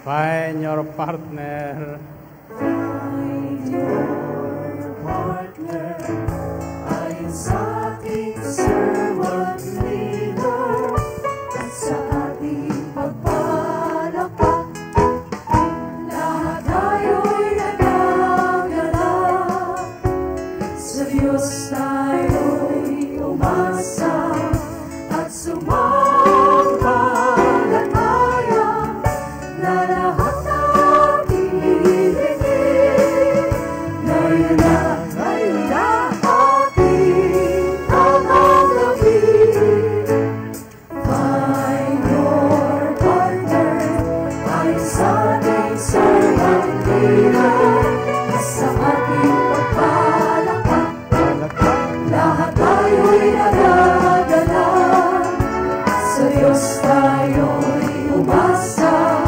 Find your partner. Find your partner. Ayon sa ating servant leader at sa ating pagpalakpak, lahat tayo'y nagagalak. Sa Diyos tayo'y umasa at sumampalataya na lahat natin hihingin. Ngayon na ating tatanggapin. Find your partner ay sa ating servant leader sa ating pagpalakpak, lahat tayo'y nagagalak. Sa Diyos tayo'y umasa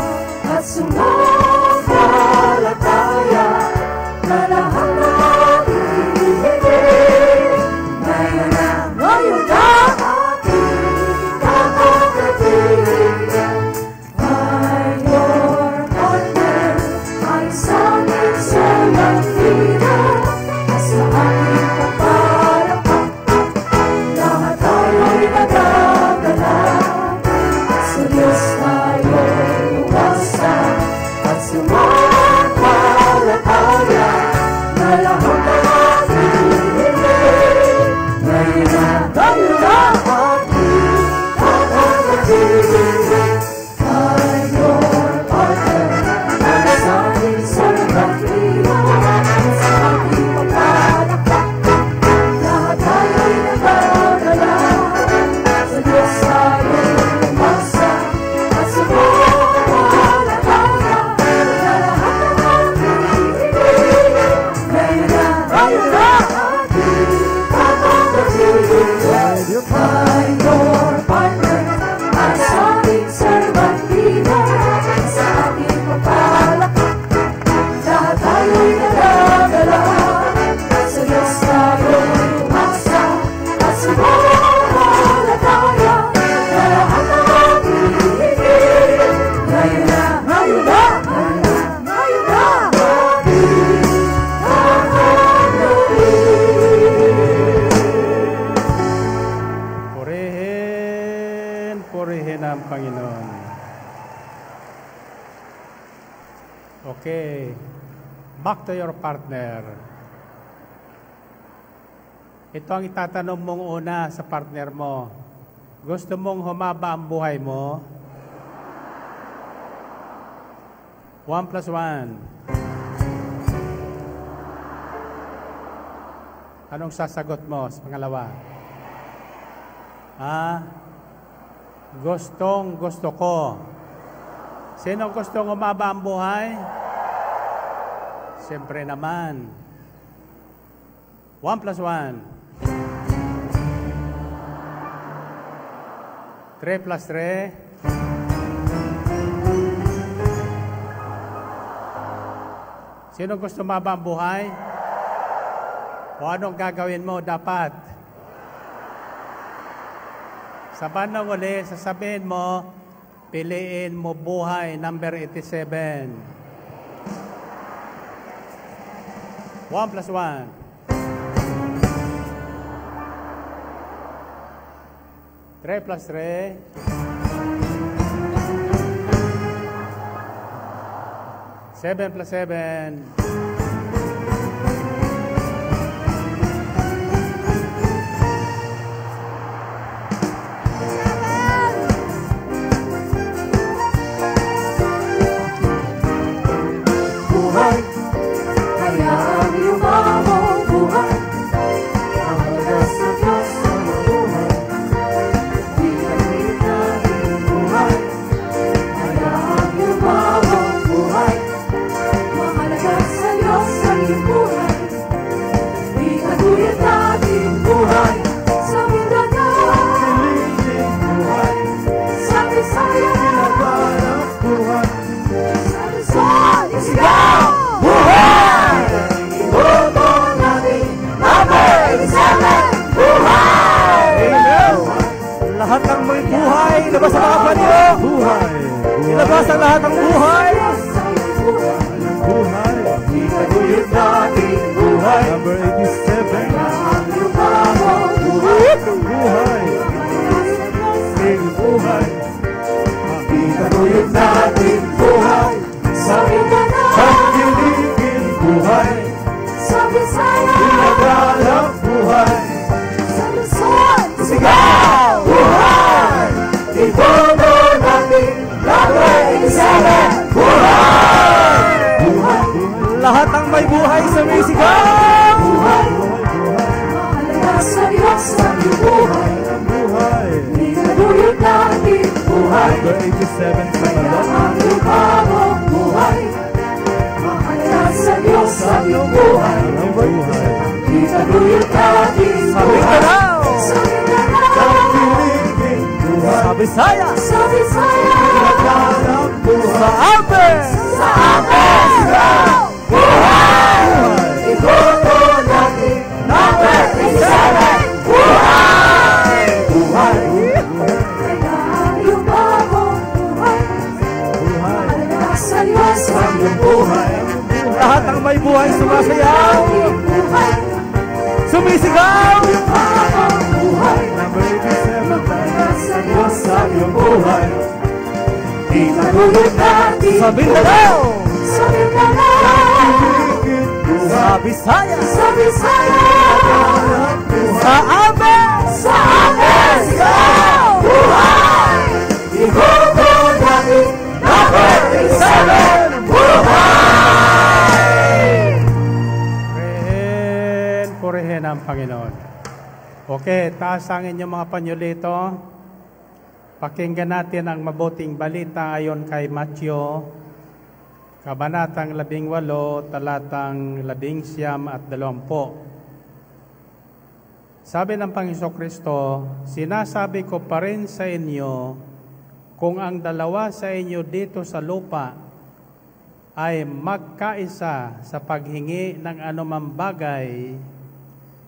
at sumampalataya na lahat natin hihingin. Ngayon na ating tatanggapin. Find your partner ay sa ating servant leader sa ating pagpalakpak, lahat tayo'y nagagalak. Sa Diyos tayo'y umasa at sumampalataya na lahat natin hihingin. Ngayon na ating tatanggapin. Find your partner ay sa ating servant leader sa ating pagpalakpak, lahat tayo'y nagagalak. Sa Diyos tayo'y umasa at sumampalataya na lahat natin hihingin. Ngayon na ating tatanggapin. Find your partner ay sa ating servant leader sa ating pagpalakpak, lahat tayo'y nagagalak. Sa Diyos tayo'y umasa at sumampalataya na lahat natin hihingin. Ngayon na ating tatanggapin. Purihin ang Panginoon. Okay. Back to your partner. Ito ang itatanong mong una sa partner mo. Gusto mong humaba ang buhay mo? 1 plus 1. Anong sasagot mo sa pangalawa? Gustong gusto ko. Sino gustong humaba ang buhay? Siyempre naman. 1 plus 1. 3 plus 3. Sino gusto humaba ang buhay? O anong gagawin mo dapat? Sa bandang uli, sasabihin mo, piliin mo buhay, number 87. 1 plus 1. 3 plus 3. 7 plus 7. Buhay, hayaan yumabong buhay. Mahalaga sa Diyos ang buhay. Di natin buhay, hayaan yumabong buhay. Mahalaga sa Diyos ang buhay. Di katulad natin buhay. Sa Mindanao, buhay. Sa Bisaya, buhay. Sa Luzon, Isigaw, buhay! Ibuto natin, number 87, buhay! Amen! Lahat ng may buhay, ilabas ang mga panyo! Buhay! Ilabas ang lahat ng buhay! 87 sa Kaya balon. ang lubabong buhay, mahalaga sa Diyos ang iyong buhay. Ang buhay. Itaguyod natin Sa buhay. Mindanao, Sa Mindanao, sa piligid buhay. Sa Bisaya, sa Visaya, nagkalang buhay. Sa Ames, sa Ames, buhay! Ikuto natin, number 87, buhay! buhay. Kaya ang lubabong buhay, mahalaga sa Diyos ang iyong buhay. Lahat ng may buhay sumasayaw, Buhay, sumisigaw. lubabong buhay, Number 87 mahalaga sa Diyos sa iyong buhay. Itaguyod natin Sa Mindanao, sa Mindanao, sa Bisaya, sa Visaya, sa Ames, sa Ames, buhay! Ikuto natin, number 87, buhay! Purihin ang Panginoon. Okay, taas ang inyong mga panyolito. Pakinggan natin ang mabuting balita ayon kay Matthew, Kabanatang 18, talatang 19 at 20. Sabi ng Panginoong Kristo, sinasabi ko pa rin sa inyo, kung ang dalawa sa inyo dito sa lupa ay magkaisa sa paghingi ng anumang bagay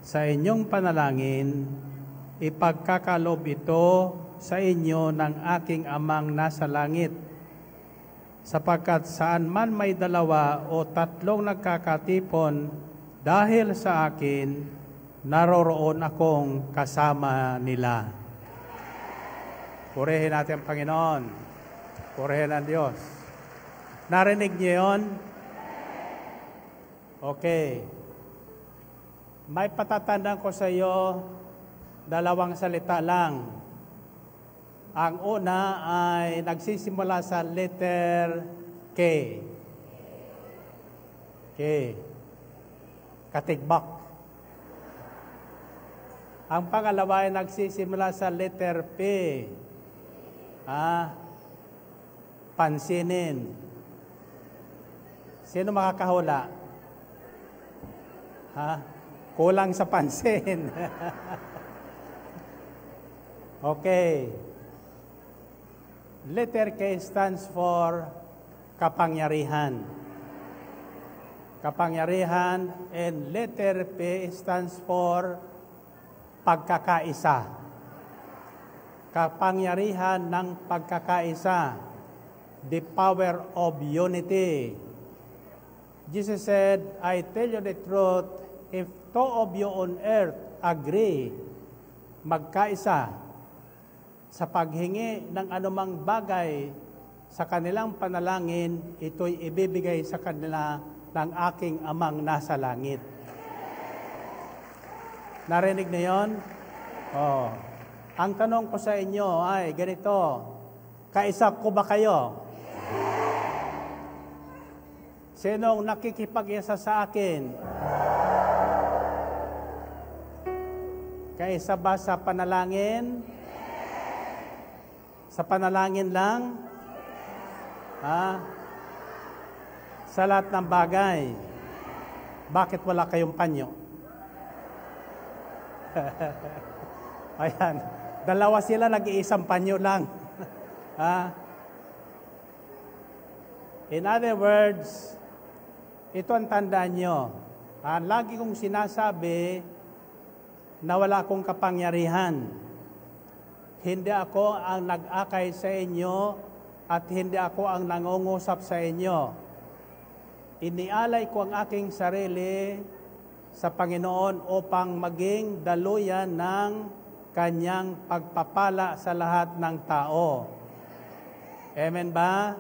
sa inyong panalangin, ipagkakalob ito sa inyo ng aking amang nasa langit. Sapagkat saan man may dalawa o tatlong nagkakatipon dahil sa akin, naroroon akong kasama nila. Purihin natin ang Panginoon. Purihin ang Diyos. Narinig niyo yun? Okay. May patatandaan ko sa iyo, dalawang salita lang. Ang una ay nagsisimula sa letter K. K. Katigbak. Ang pangalawa ay nagsisimula sa letter P. Pansinin. Sino makakahula? Kulang sa pansin. Okay. Letter K stands for kapangyarihan. Kapangyarihan, and letter P stands for pagkakaisa. Kapangyarihan ng pagkakaisa. The power of unity. Jesus said, I tell you the truth, if two of you on earth agree, magkaisa, sa paghingi ng anumang bagay sa kanilang panalangin, ito'y ibibigay sa kanila ng aking amang nasa langit. Narinig na yon? Oh. Ang tanong ko sa inyo ay ganito, kaisa ko ba kayo? Sinong nakikipag-isa sa akin? Kaisa ba sa panalangin? Sa panalangin lang? Sa lahat ng bagay. Bakit wala kayong panyo? Ayan. Dalawa sila, nag-iisang panyo lang. In other words, ito ang tandaan nyo. Lagi kong sinasabi na wala akong kapangyarihan. Hindi ako ang nag-akay sa inyo at hindi ako ang nangungusap sa inyo. Inialay ko ang aking sarili sa Panginoon upang maging daluyan ng kanyang pagpapala sa lahat ng tao. Amen ba?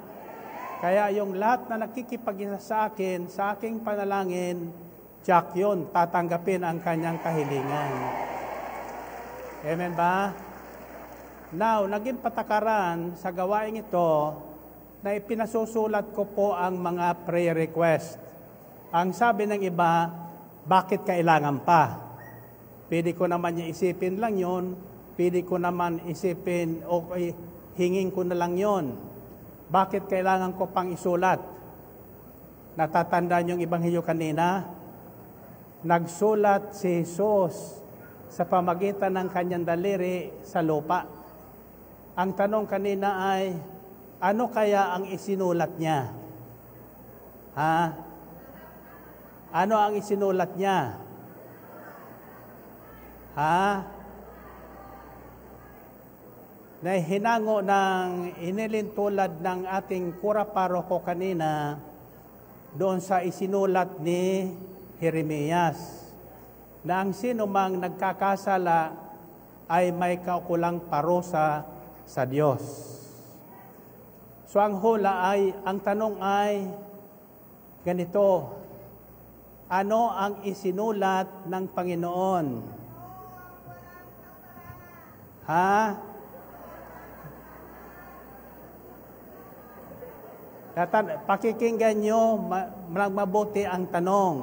Kaya yung lahat na nakikipag-isa sa akin, sa aking panalangin, tiyak yun, tatanggapin ang kanyang kahilingan. Amen ba? Now, naging patakaran sa gawain ito na ipinasusulat ko po ang mga prayer request. Ang sabi ng iba, bakit kailangan pa? Pwede ko naman isipin lang yun, pwede ko naman isipin, okay, hingin ko na lang yon. Bakit kailangan ko pang isulat? Natatandaan yung Ebanghelyo kanina? Nagsulat si Jesus sa pamagitan ng kanyang daliri sa lupa. Ang tanong kanina ay, ano kaya ang isinulat niya? Ha? Ano ang isinulat niya? Ha? Na hinango ng inilintulad ng ating kura paroko kanina doon sa isinulat ni Jeremias na ang sino mang nagkakasala ay may kaukulang parusa sa Diyos. So ang tanong ay ganito, ano ang isinulat ng Panginoon? Ha? Pakikinggan nyo mabuti ang tanong.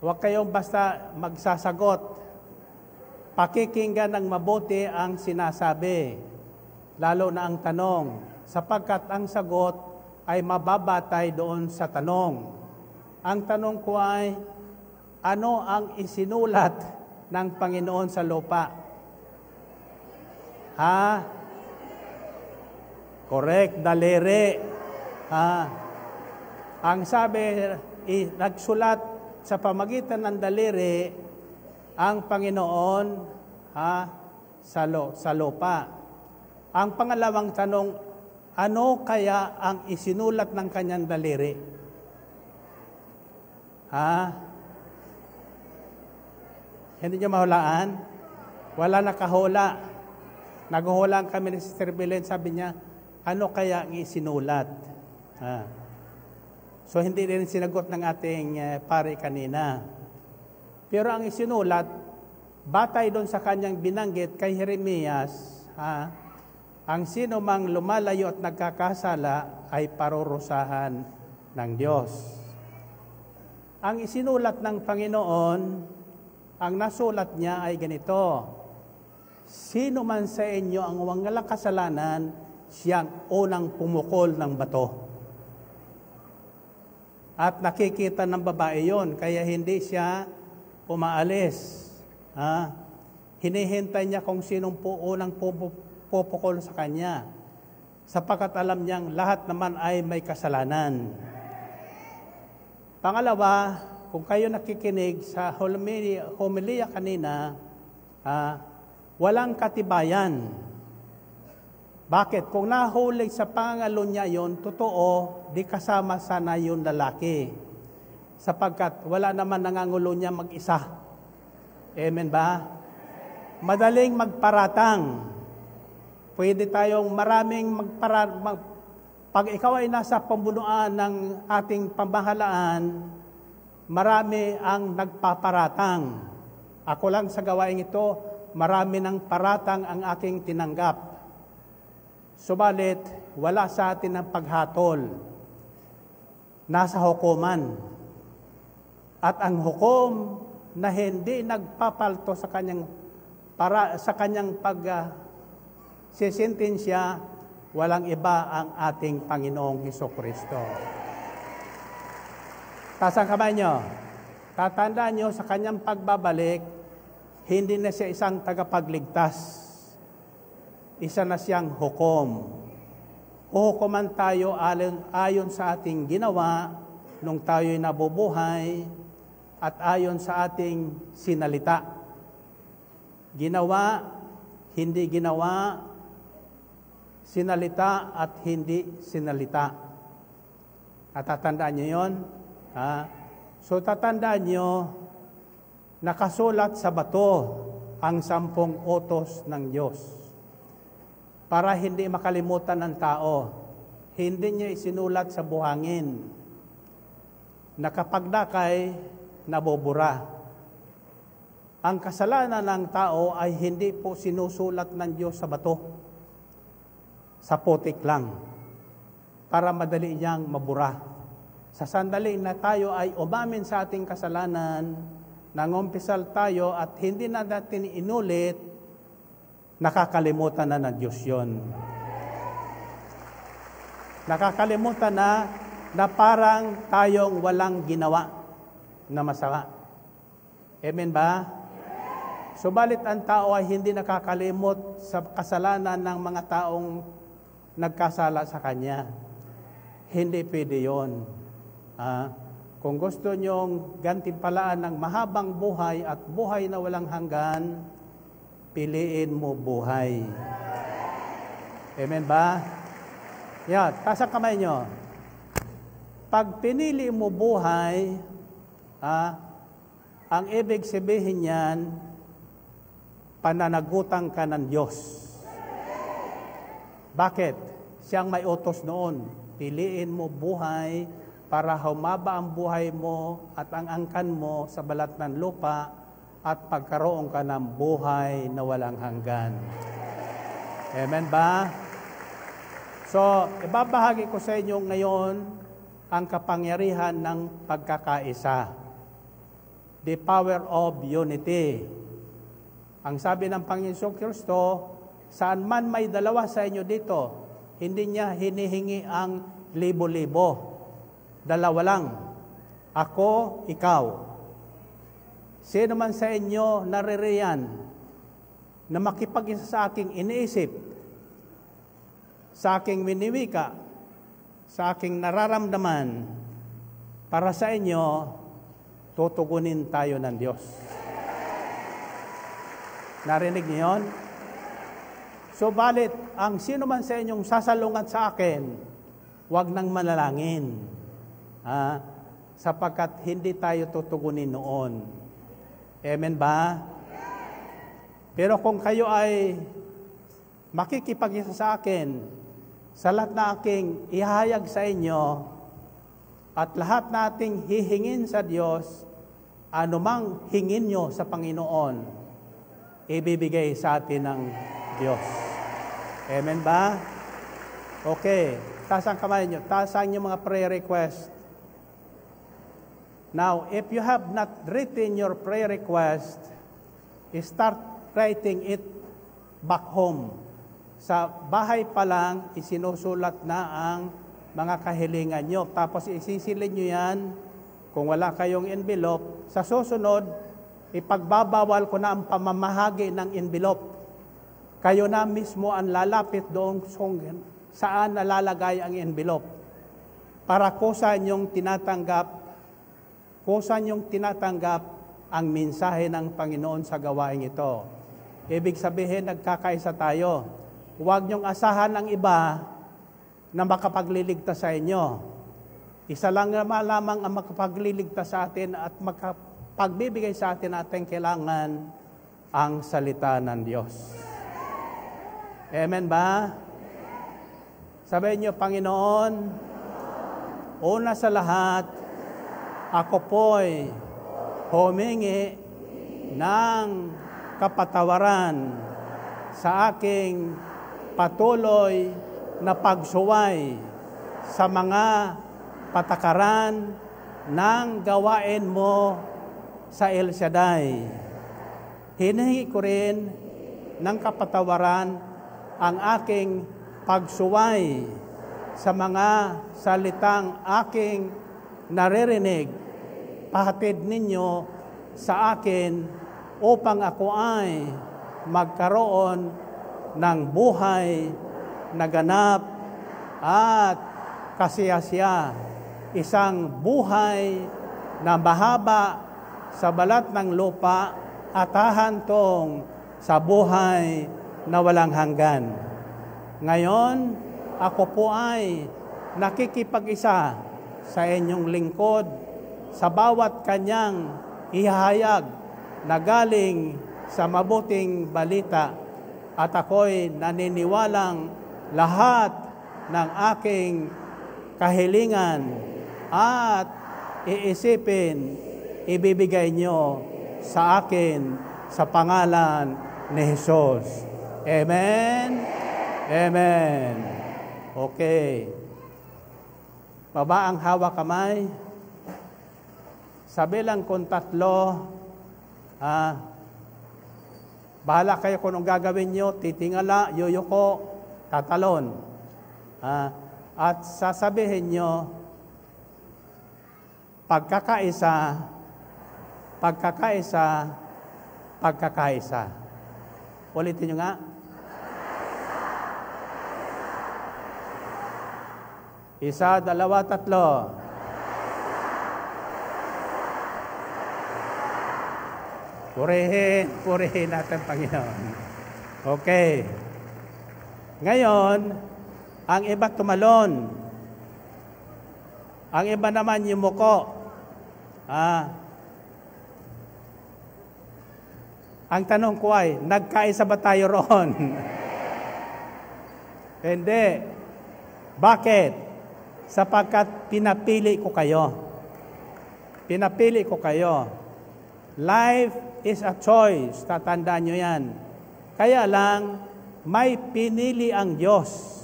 Huwag kayong basta magsasagot. Pakikinggan ng mabuti ang sinasabi, lalo na ang tanong, sapagkat ang sagot ay mababatay doon sa tanong. Ang tanong ko ay, ano ang isinulat ng Panginoon sa lupa? Ha? Correct, daliri. Ha? Ang sabi, nagsulat sa pamagitan ng daliri ang Panginoon sa lupa. Ang pangalawang tanong, ano kaya ang isinulat ng kanyang daliri? Ha? Hindi niyo mahulaan? Wala nakahula. Naghuhulaan kami ni Sister Belen, sabi niya, ano kaya ang isinulat? Ha? So hindi rin sinagot ng ating pare kanina. Pero ang isinulat, batay doon sa kanyang binanggit kay Jeremias, ang sino mang lumalayo at nagkakasala ay parurusahan ng Diyos. Ang isinulat ng Panginoon, ang nasulat niya ay ganito, sino man sa inyo ang walang kasalanan, siyang unang pumukol ng bato. At nakikita ng babae yon, kaya hindi siya umaalis. Hinihintay niya kung sinong unang pupukol sa kanya, sapagkat alam niyang lahat naman ay may kasalanan. Pangalawa, kung kayo nakikinig sa homilia kanina, walang katibayan. Bakit? Kung nahuli sa pangalo niya yon, totoo, di kasama sana yung lalaki. Sapagkat wala naman nangangulo niya mag-isa. Amen ba? Madaling magparatang. Pwede tayong maraming pag ikaw ay nasa pambunuan ng ating pamahalaan, marami ang nagpaparatang. Ako lang sa gawain ito, marami ng paratang ang aking tinanggap. Subalit, wala sa atin ang paghatol. Nasa hukuman. At ang hukom na hindi nagpapalto sa kanyang sisintensya, walang iba ang ating Panginoong Hesukristo. Taas ang kamay nyo. Tatandaan nyo sa kanyang pagbabalik, hindi na siya isang tagapagligtas. Isa na siyang hukom. Hukuman tayo ayon sa ating ginawa nung tayo'y nabubuhay at ayon sa ating sinalita. Ginawa, hindi ginawa, sinalita at hindi sinalita. Natatandaan nyo yun? So tatandaan nyo, nakasulat sa bato ang 10 utos ng Diyos. Para hindi makalimutan ng tao, hindi niya isinulat sa buhangin na kapag nakay, nabubura. Ang kasalanan ng tao ay hindi po sinusulat ng Diyos sa bato, sa putik lang, para madali niyang mabura. Sa sandali na tayo ay umamin sa ating kasalanan, nangumpisal tayo at hindi na natin inulit, nakakalimutan na ng Diyos yun. Nakakalimutan na parang tayong walang ginawa na masama. Amen ba? Subalit ang tao ay hindi nakakalimot sa kasalanan ng mga taong nagkasala sa Kanya. Hindi pwede yun. Kung gusto nyong gantimpalaan ng mahabang buhay at buhay na walang hanggan, piliin mo buhay. Amen ba? Taas ang kamay nyo. Pag pinili mo buhay, ang ibig sabihin yan, pananagutan ka ng Diyos. Bakit? Siyang may utos noon. Piliin mo buhay para humaba ang buhay mo at ang angkan mo sa balat ng lupa at pagkaroon ka ng buhay na walang hanggan. Amen ba? So, ibabahagi ko sa inyo ngayon ang kapangyarihan ng pagkakaisa. The power of unity. Ang sabi ng Panginoong Kristo, saan man may dalawa sa inyo dito, hindi niya hinihingi ang libo-libo. Dalawa lang. Ako, ikaw. Sino man sa inyo naririyan na makipag-isa sa aking iniisip, sa aking winiwika, sa aking nararamdaman, para sa inyo, tutugunin tayo ng Diyos. Narinig niyo yun? Subalit, ang sino man sa inyong sasalungat sa akin, huwag nang manalangin. Sapagkat hindi tayo tutugunin noon. Amen ba? Pero kung kayo ay makikipag-isa sa akin, sa lahat na aking ihayag sa inyo, at lahat nating hihingin sa Diyos, anumang hingin nyo sa Panginoon, ibibigay sa atin ng Diyos. Amen ba? Okay. Taas ang kamay nyo. Taas ang inyong mga prayer request. Now, if you have not written your prayer request, start writing it back home. Sa bahay pa lang, isinusulat na ang mga kahilingan nyo. Tapos isisilid nyo yan, kung wala kayong envelope. Sa susunod, ipagbabawal ko na ang pamamahagi ng envelope. Kayo na mismo ang lalapit doon saan nalalagay ang envelope. Para kusan yung tinatanggap ang mensahe ng Panginoon sa gawain ito. Ibig sabihin, nagkakaisa tayo. Huwag niyong asahan ng iba na makapagliligtas sa inyo. Isa lang naman lamang ang makapagliligtas sa atin at pagbibigay sa atin natin kailangan ang salita ng Diyos. Amen ba? Sabihin niyo, Panginoon, una sa lahat, ako po'y humingi ng kapatawaran sa aking patuloy na pagsuway sa mga patakaran ng gawain mo sa El Shaddai. Hinihingi ko rin ng kapatawaran ang aking pagsuway sa mga salitang aking naririnig. Pahatid ninyo sa akin upang ako ay magkaroon ng buhay na ganap at kasiyasiya. Isang buhay na mahaba sa balat ng lupa at hahantong sa buhay na walang hanggan. Ngayon, ako po ay nakikipag-isa sa inyong lingkod sa bawat kanyang ihahayag na galing sa mabuting balita at ako'y naniniwalang lahat ng aking kahilingan at iisipin, ibibigay nyo sa akin sa pangalan ni Jesus. Amen? Amen. Okay. Baba ang hawak kamay. Sabi lang kung 3, Bahala kayo kung anong gagawin nyo, titingala, yuyuko, tatalon. At sasabihin nyo, pagkakaisa, pagkakaisa, pagkakaisa. Ulitin nyo nga. Isa, dalawa, tatlo. Purihin natin, Panginoon. Okay. Ngayon, ang iba tumalon. Ang iba naman yumuko. Ang tanong ko ay, nagkaisa ba tayo roon? Hindi. Bakit? Sapagkat pinapili ko kayo. Pinapili ko kayo. Life is a choice. Tatandaan nyo yan. Kaya lang, may pinili ang Diyos.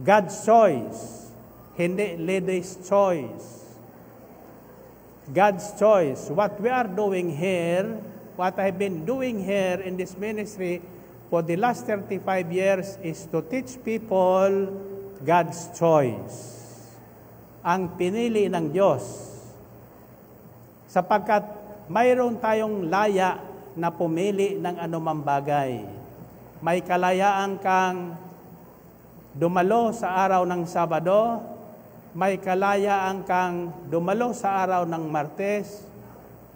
God's choice. Hindi lady's choice. God's choice. What we are doing here, what I've been doing here in this ministry for the last 35 years is to teach people God's choice. Ang pinili ng Diyos. Sapagkat mayroon tayong laya na pumili ng anumang bagay. May kalayaan kang dumalo sa araw ng Sabado, may kalayaan kang dumalo sa araw ng Martes,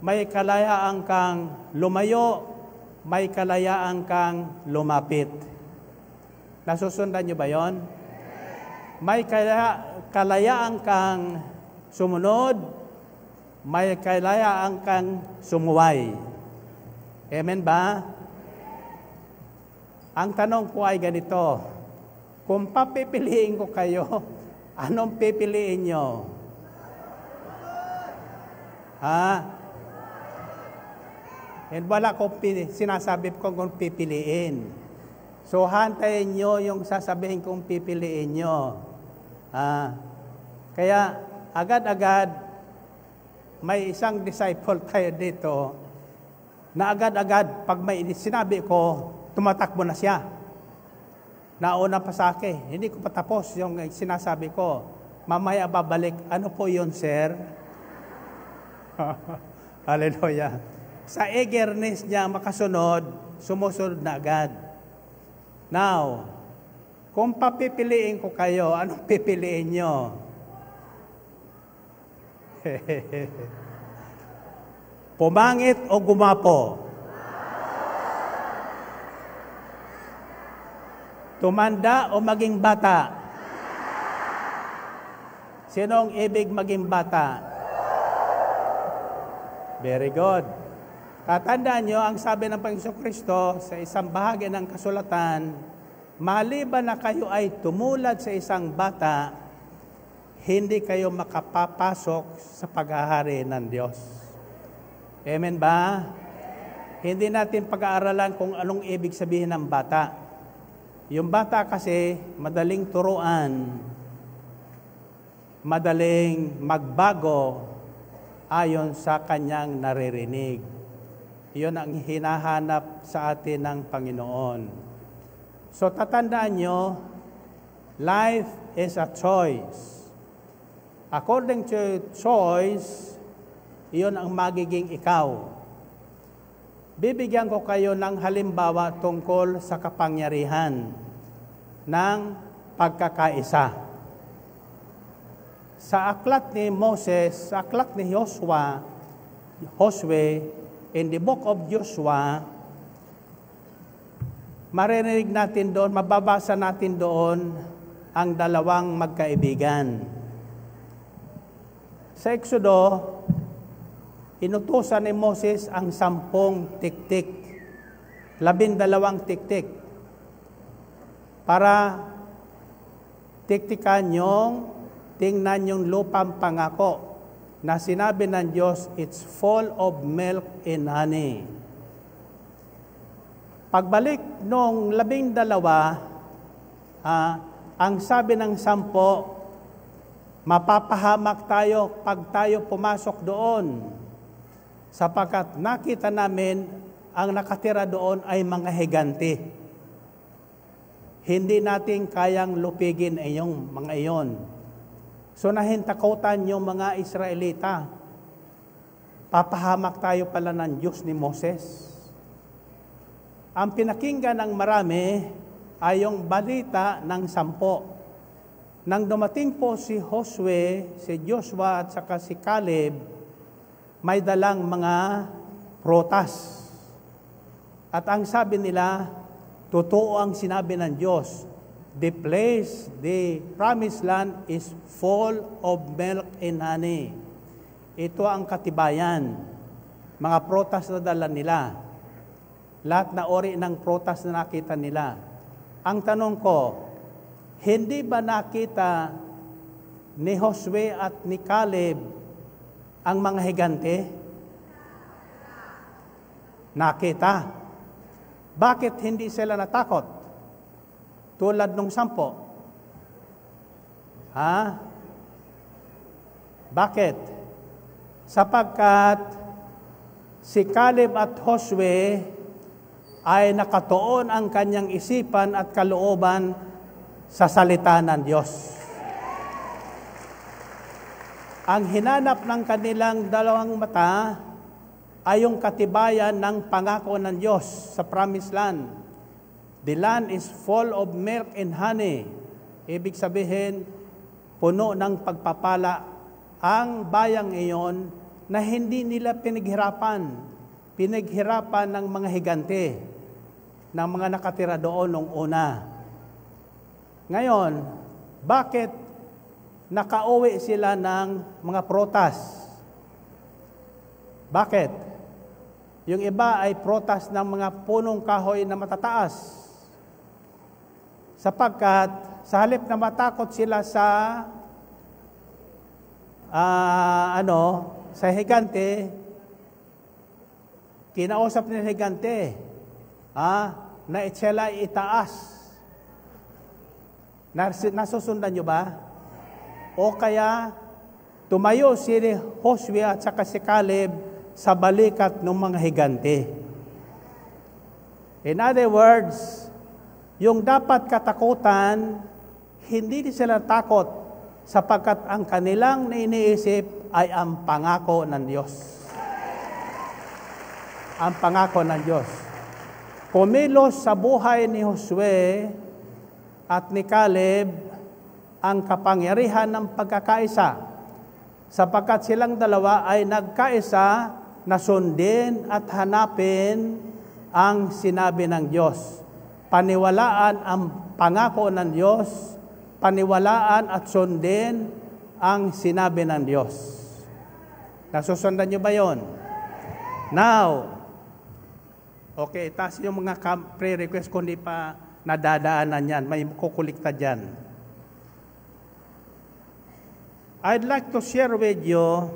may kalayaan kang lumayo, may kalayaan kang lumapit. Nasusundan niyo ba yon? May kalayaan kang sumunod, may kalayaan kang sumuway. Amen ba? Ang tanong ko ay ganito, kung papipiliin ko kayo, anong pipiliin nyo? And wala ko sinasabi ko kung pipiliin. So, hantayin nyo yung sasabihin kong pipiliin nyo. Kaya, agad-agad, may isang disciple tayo dito na agad-agad, pag may sinabi ko, tumatakbo na siya. Nauna pa sa akin. Hindi ko pa tapos yung sinasabi ko. Mamaya babalik. Ano po yun, sir? Hallelujah. Sa eagerness niya makasunod, sumusunod na agad. Now, kung papipiliin ko kayo, anong pipiliin nyo? Pumangit o gumapo? Tumanda o maging bata? Sino ang ibig maging bata? Very good. Tatandaan nyo, ang sabi ng Panginoon Kristo sa isang bahagi ng kasulatan, maliban na kayo ay tumulad sa isang bata, hindi kayo makapapasok sa paghahari ng Diyos. Amen ba? Hindi natin pag-aaralan kung anong ibig sabihin ng bata. Yung bata kasi, madaling turuan, madaling magbago ayon sa kanyang naririnig. Iyon ang hinahanap sa atin ng Panginoon. So tatandaan nyo, life is a choice. According to choice, iyon ang magiging ikaw. Bibigyan ko kayo ng halimbawa tungkol sa kapangyarihan ng pagkakaisa. Sa aklat ni Moses, sa aklat ni Josue, in the book of Joshua, maririnig natin doon, mababasa natin doon ang dalawang magkaibigan. Sa Exodo, inutusan ni Moses ang 10 tiktik, 12 tiktik, para tiktikan yung, tingnan yung lupang pangako na sinabi ng Diyos, it's full of milk and honey. Pagbalik nung 12, ang sabi ng 10, mapapahamak tayo pag tayo pumasok doon, sapagkat nakita namin ang nakatira doon ay mga higante. Hindi natin kayang lupigin yung mga iyon. So nahintakutan yung mga Israelita. Papahamak tayo pala ng Diyos ni Moses. Ang pinakinggan ng marami ay yung balita ng 10. Nang dumating po si Josue, si Joshua at saka si Caleb, may dalang mga prutas. At ang sabi nila, totoo ang sinabi ng Diyos. The place, the promised land is full of milk and honey. Ito ang katibayan. Mga prutas na dala nila. Lahat na ori ng prutas na nakita nila. Ang tanong ko, hindi ba nakita ni Josue at ni Caleb ang mga higante? Nakita. Bakit hindi sila natakot? Tulad nung 10. Bakit? Sapagkat si Caleb at Josue ay nakatuon ang kanyang isipan at kalooban sa salita ng Diyos. Ang hinanap ng kanilang dalawang mata ay yung katibayan ng pangako ng Diyos sa promised land. The land is full of milk and honey. Ibig sabihin, puno ng pagpapala ang bayang iyon na hindi nila pinaghirapan. Pinaghirapan ng mga higante, ng mga nakatira doon nung una. Ngayon, bakit nakauwi sila ng mga prutas? Bakit? Yung iba ay prutas ng mga punong kahoy na matataas. Sapagkat sa halip na matakot sila sa sa higante, kinausap ni higante na sila itaas. Nasusundan nyo ba? O kaya tumayo si Josue at saka si Caleb sa balikat ng mga higante. In other words, yung dapat katakutan, hindi sila takot sapagkat ang kanilang iniisip ay ang pangako ng Diyos. Ang pangako ng Diyos. Kumilos sa buhay ni Josue at ni Caleb ang kapangyarihan ng pagkakaisa, sapagkat silang dalawa ay nagkaisa na sundin at hanapin ang sinabi ng Diyos. Paniwalaan ang pangako ng Diyos, paniwalaan at sundin ang sinabi ng Diyos. Nasusundan niyo ba yon? Now, okay, itaas yung mga prayer request kung di pa nadadaanan yan. May kukulikta dyan. I'd like to share with you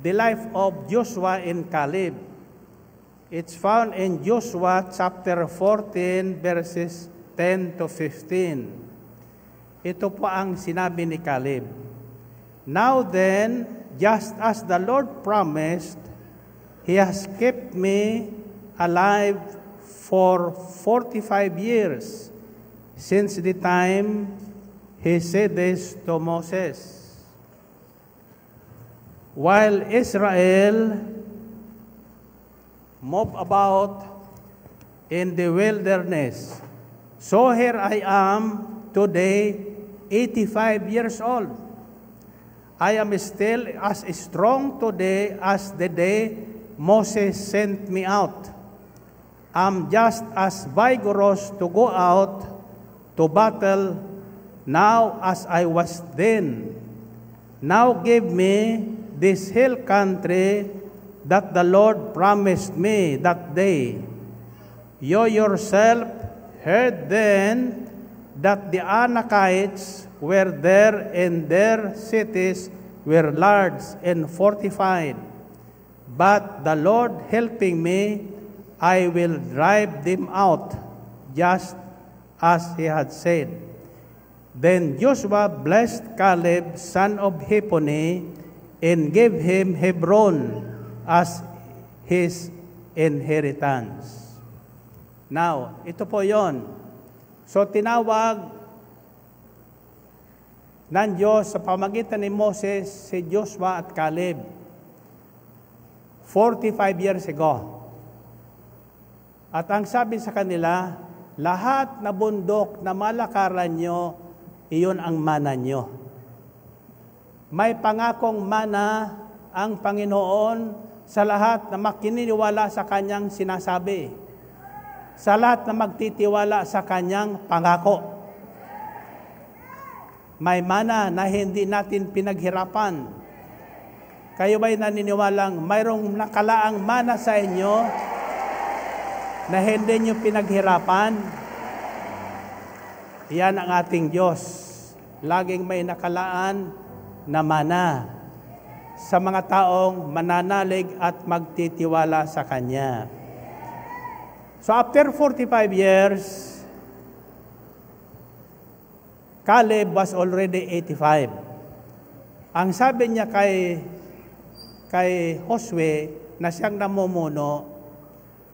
the life of Joshua and Caleb. It's found in Joshua chapter 14 verses 10 to 15. Ito po ang sinabi ni Caleb. Now then, just as the Lord promised, He has kept me alive for 45 years since the time He said this to Moses. While Israel moved about in the wilderness, so here I am today, 85 years old. I am still as strong today as the day Moses sent me out. I'm just as vigorous to go out to battle now as I was then. Now give me this hill country that the Lord promised me that day. You yourself heard then that the Anakites were there and their cities were large and fortified. But the Lord helping me, I will drive them out, just as He had said. Then Joshua blessed Caleb, son of Jephunneh, and gave him Hebron as His inheritance. Now, ito po yon. So, tinawag ng Diyos sa pamagitan ni Moses, si Joshua at Caleb 45 years ago. At ang sabi sa kanila, lahat na bundok na malakaran nyo, iyon ang mana nyo. May pangakong mana ang Panginoon sa lahat na makiniwala sa Kanyang sinasabi, sa lahat na magtitiwala sa Kanyang pangako. May mana na hindi natin pinaghirapan. Kayo ba'y naniniwalang mayroong nakalaang mana sa inyo na hindi nyo pinaghirapan? Yan ang ating Diyos. Laging may nakalaan na mana sa mga taong mananalig at magtitiwala sa Kanya. So after 45 years, Caleb was already 85. Ang sabi niya kay Josue na siyang namumuno,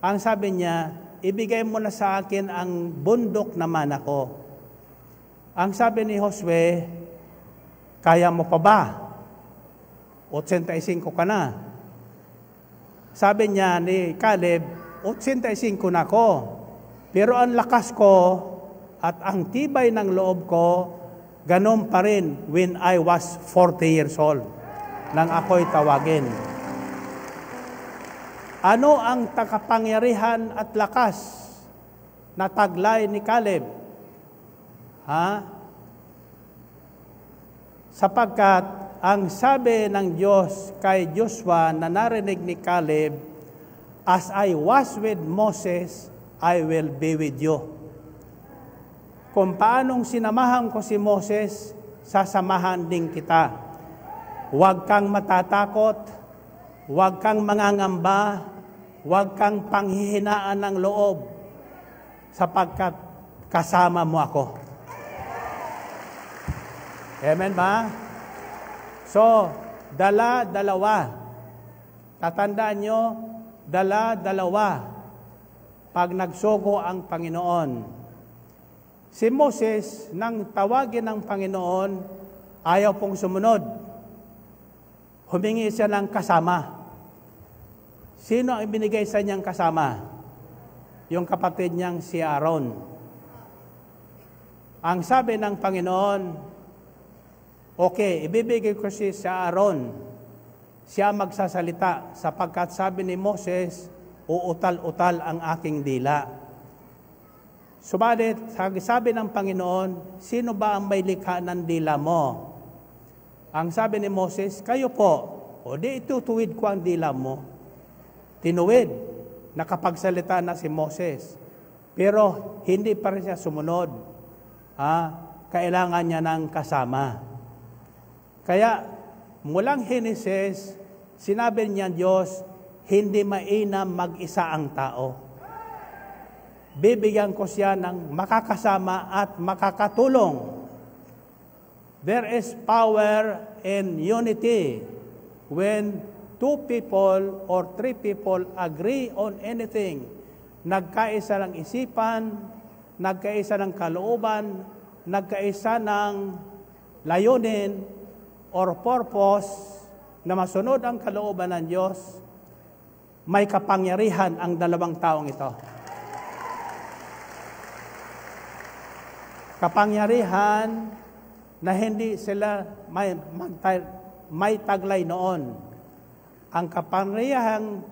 ang sabi niya, ibigay mo na sa akin ang bundok na mana ko. Ang sabi ni Josue, kaya mo pa ba? 85 ka na. Sabi niya ni Caleb, 85 na ko. Pero ang lakas ko at ang tibay ng loob ko, ganun pa rin when I was 40 years old nang ako'y tawagin. Ano ang takapangyarihan at lakas na taglay ni Caleb? Sapagkat ang sabi ng Diyos kay Joshua na narinig ni Caleb, as I was with Moses, I will be with you. Kung paanong sinamahan ko si Moses, sasamahan din kita. Huwag kang matatakot, huwag kang mangangamba, huwag kang panghihinaan ng loob, sapagkat kasama mo ako. Amen ba? So, dala-dalawa. Tatandaan nyo, dala-dalawa. Pag nagsugo ang Panginoon. Si Moses, nang tawagin ng Panginoon, ayaw pong sumunod. Humingi siya ng kasama. Sino ang ibinigay sa niyang kasama? Yung kapatid niyang si Aaron. Ang sabi ng Panginoon, okay, ibibigay ko si Aaron. Siya magsasalita sapagkat sabi ni Moses, uutal-utal ang aking dila. Subalit, sabi ng Panginoon, sino ba ang may likha ng dila mo? Ang sabi ni Moses, kayo po. O di itutuwid ko ang dila mo. Tinuwid, nakapagsalita na si Moses. Pero hindi pa rin siya sumunod. Kailangan niya ng kasama. Kaya, mulang Henesis, sinabi niya Diyos, hindi mainam mag-isa ang tao. Bibigyan ko siya ng makakasama at makakatulong. There is power in unity when 2 people or 3 people agree on anything. Nagkaisa ng isipan, nagkaisa ng kalooban, nagkaisa ng layunin or purpose na masunod ang kalooban ng Diyos, may kapangyarihan ang dalawang taong ito. Kapangyarihan na hindi sila may taglay noon. Ang kapangyarihan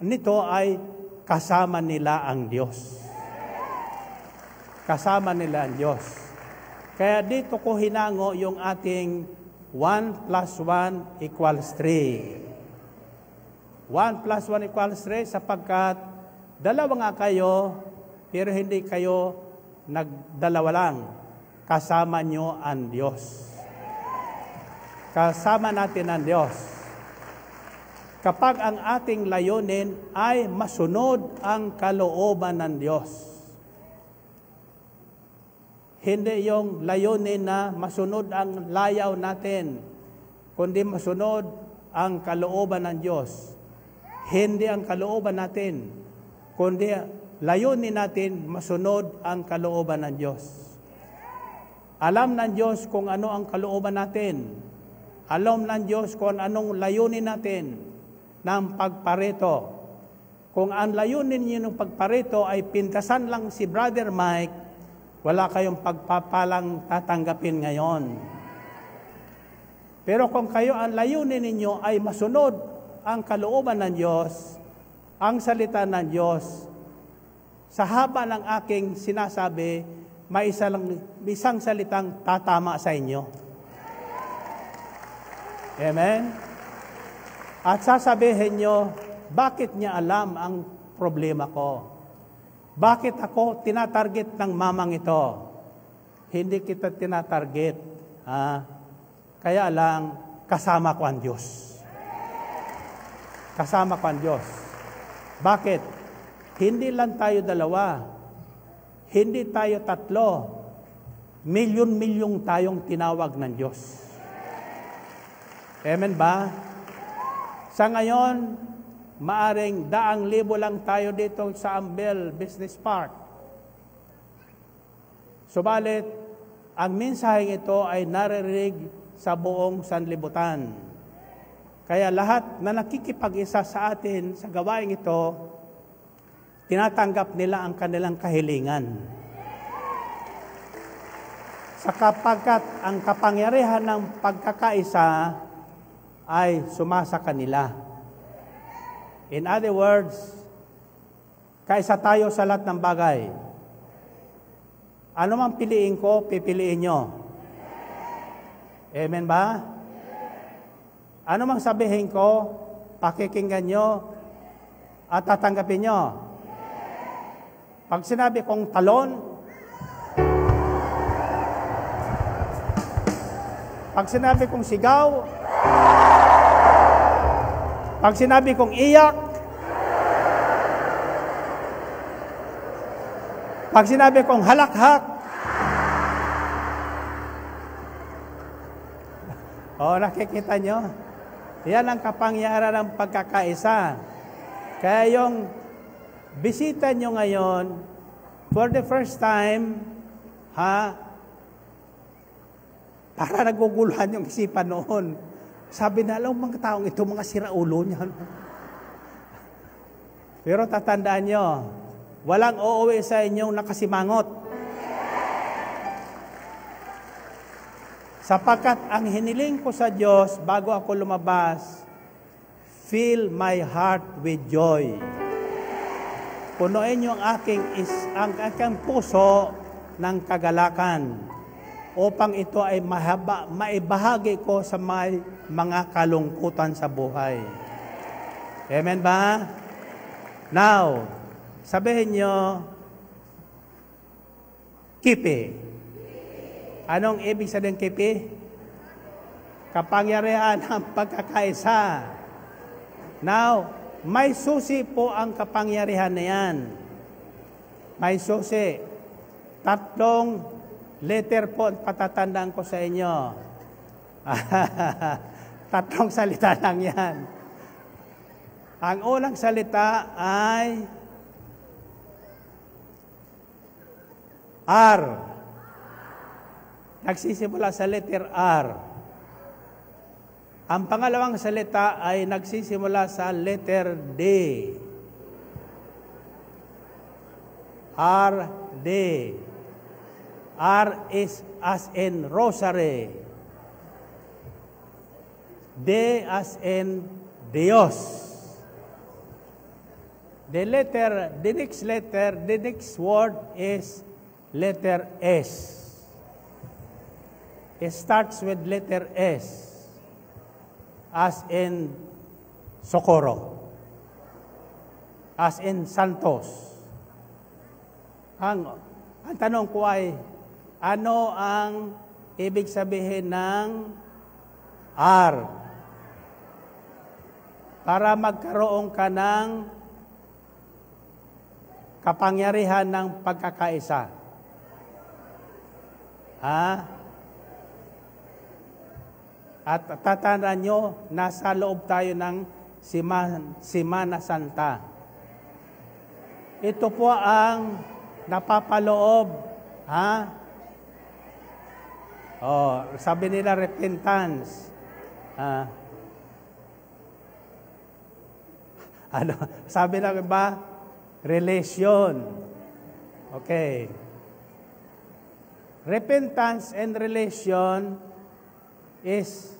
nito ay kasama nila ang Diyos. Kasama nila ang Diyos. Kaya dito ko hinango yung ating 1 + 1 = 3. 1 + 1 = 3 sapagkat dalawa nga kayo, pero hindi kayo nagdalawa lang. Kasama nyo ang Diyos. Kasama natin ang Diyos. Kapag ang ating layunin ay masunod ang kalooban ng Diyos. Hindi yung layunin na masunod ang layaw natin, kundi masunod ang kalooban ng Diyos. hindi ang kalooban natin, kundi layunin natin masunod ang kalooban ng Diyos. Alam ng Diyos kung ano ang kalooban natin. Alam ng Diyos kung anong layunin natin ng pagparito. Kung ang layunin niyo ng pagparito ay pintasan lang si Brother Mike, wala kayong pagpapalang tatanggapin ngayon. Pero kung kayo ang layunin ninyo ay masunod ang kalooban ng Diyos, ang salita ng Diyos, sa haba ng aking sinasabi, may isang salitang tatama sa inyo. Amen? At sasabihin nyo, bakit niya alam ang problema ko? Bakit ako tinatarget ng mamang ito? Hindi kita tinatarget. Kaya lang, kasama ko ang Diyos. Kasama ko ang Diyos. Bakit? Hindi lang tayo dalawa. Hindi tayo tatlo. Milyon-milyong tayong tinawag ng Diyos. Amen ba? Sa ngayon, maaring 100,000 lang tayo dito sa Ambel Business Park. Subalit, ang mensaheng ito ay naririnig sa buong sanlibutan. Kaya lahat na nakikipag-isa sa atin sa gawain ito, tinatanggap nila ang kanilang kahilingan. Sapagkat ang kapangyarihan ng pagkakaisa ay sumasa kanila. In other words, kaisa tayo sa lahat ng bagay. Ano mang piliin ko, pipiliin nyo. Amen ba? Ano mang sabihin ko, pakikinggan nyo at tatanggapin nyo. Pag sinabi kong talon, pag sinabi kong sigaw, pag sinabi kong iyak, pag sinabi kong halakhak, nakikita nyo? Yan ang kapangyarihan ng pagkakaisa. Kaya yung bisita nyo ngayon, for the first time, para naguguluhan yung isipan noon. Sabi na, alam mga taong ito, mga siraulo niyan. Pero tatandaan nyo, walang uuwi sa inyong nakasimangot. Sapagkat ang hiniling ko sa Diyos bago ako lumabas, fill my heart with joy. Punuin niyo ang aking puso ng kagalakan upang ito ay maibahagi ko sa mga kalungkutan sa buhay. Amen ba? Now, sabihin niyo, kipi. Anong ibig sabihin kipi? Kapangyarihan ng pagkakaisa. Now, may susi po ang kapangyarihan na yan. May susi. 3 letter po patatandaan ko sa inyo. 3 salita lang yan. Ang unang salita ay R. Nagsisimula sa letter R. Ang pangalawang salita ay nagsisimula sa letter D. R, D. R is as in rosary. D as in Dios. The next word is letter S. It starts with letter S, as in Socorro, as in Santos. Ang tanong ko ay, ano ang ibig sabihin ng R? Para magkaroon ka ng kapangyarihan ng pagkakaisa. At tatandaan nyo, nasa loob tayo ng Semana Santa. Ito po ang napapaloob, sabi nila repentance. Sabi na ba? Relation. Okay. Repentance and relation is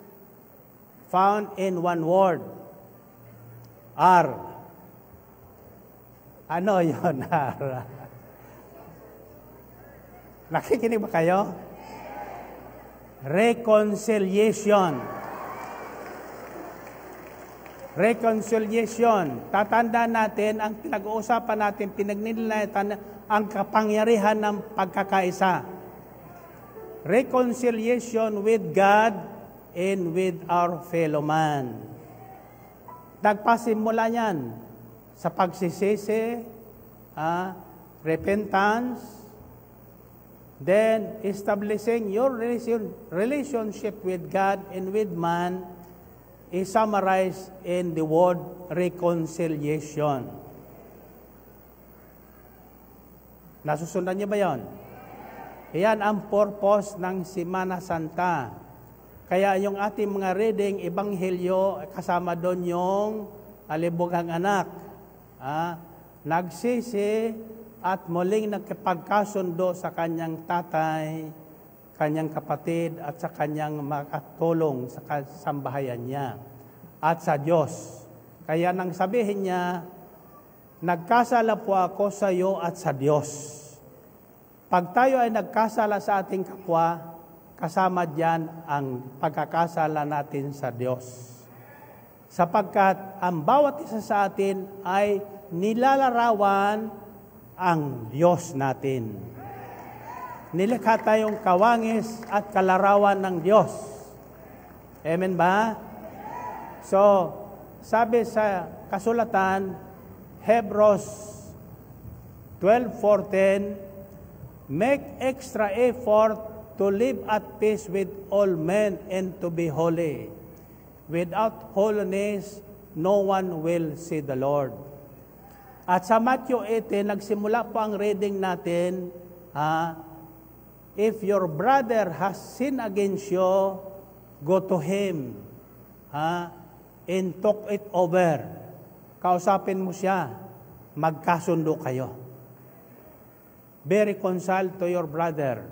found in one word. R. Ano yun? R. Nakikinig ba kayo? Reconciliation. Reconciliation. Tatandaan natin, ang pinag-uusapan natin, pinagnilalayan ang kapangyarihan ng pagkakaisa. Reconciliation with God and with our fellow man. Nagpasimula yan sa pagsisisi, repentance, then establishing your relationship with God and with man is summarized in the word reconciliation. Nasusundan niyo ba yon? Iyan ang purpose ng Semana Santa. Kaya yung ating mga reading, Ebanghelyo, kasama doon yung alibugang anak. Nagsisi at muling nagkapagkasundo sa kanyang tatay, kanyang kapatid, at sa kanyang makatulong sa sambahayan niya. At sa Diyos. Kaya nang sabihin niya, nagkasala po ako sa iyo at sa Diyos. Pag tayo ay nagkasala sa ating kapwa, kasama diyan ang pagkakasala natin sa Diyos. Sapagkat ang bawat isa sa atin ay nilalarawan ang Diyos natin. Nilikha tayong kawangis at kalarawan ng Diyos. Amen ba? So, sabi sa kasulatan, Hebrews 12:14, make extra effort to live at peace with all men and to be holy. Without holiness, no one will see the Lord. At sa Matthew 18, nagsimula po ang reading natin, if your brother has sinned against you, go to him and talk it over. Kausapin mo siya, magkasundo kayo. Be reconciled to your brother.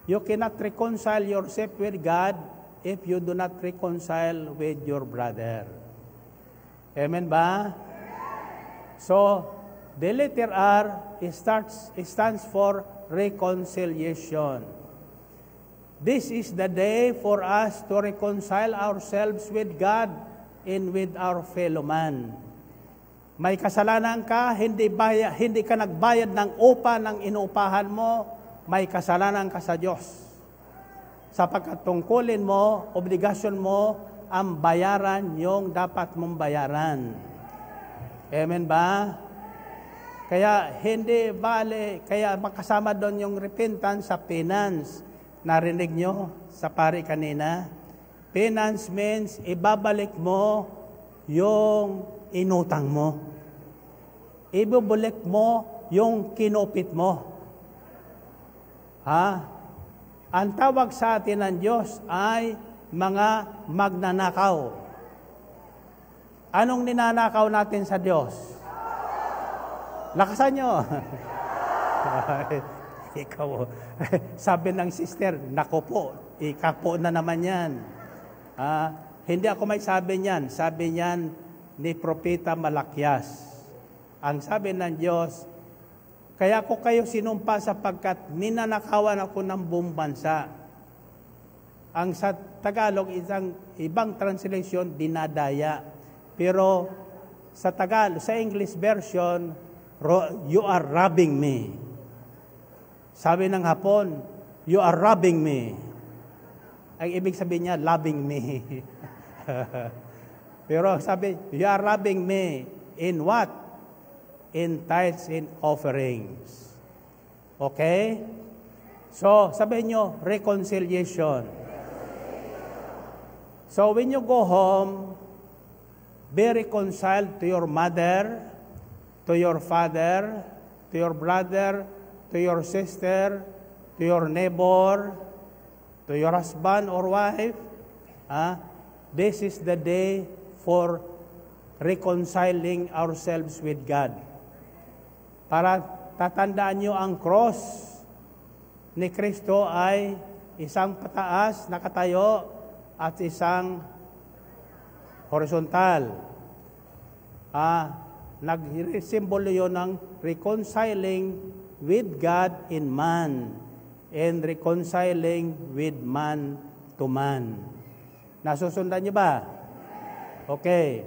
You cannot reconcile yourself with God if you do not reconcile with your brother. Amen ba? So, the letter R stands for reconciliation. This is the day for us to reconcile ourselves with God and with our fellow man. May kasalanan ka, hindi ka nagbayad ng upa ng inuupahan mo, may kasalanan ka sa Diyos. Sapagkat tungkulin mo, obligasyon mo, ang bayaran yung dapat mong bayaran. Amen ba? Kaya hindi bale, kaya makasama doon yung repentance sa penance. Narinig nyo sa pari kanina? Penance means ibabalik mo yung inutang mo. Ibabalik mo yung kinupit mo. Ang tawag sa atin ng Diyos ay mga magnanakaw. Anong ninanakaw natin sa Diyos? Lakasan nyo. Ikaw, sabi ng sister, nako po, ikapo na naman yan. Hindi ako may sabi niyan. Sabi niyan ni Propeta Malakias. Ang sabi ng Diyos, kaya ko kayo sinumpa sapagkat ninanakawan ako ng buong bansa. Ang sa Tagalog, isang ibang translation, dinadaya. Pero sa Tagalog, sa English version, you are robbing me. Sabi ng Hapon, you are robbing me. Ang ibig sabihin niya, loving me. Pero sabi, you are robbing me in what? In tithes and offerings. Okay? So, sabihin nyo, reconciliation. So, when you go home, be reconciled to your mother, to your father, to your brother, to your sister, to your neighbor, to your husband or wife. This is the day for reconciling ourselves with God. Para tatandaan nyo ang cross ni Kristo ay isang pataas, nakatayo, at isang horizontal. Nag-simbolo yun ng reconciling with God in man and reconciling with man to man. Nasusundan niyo ba? Okay.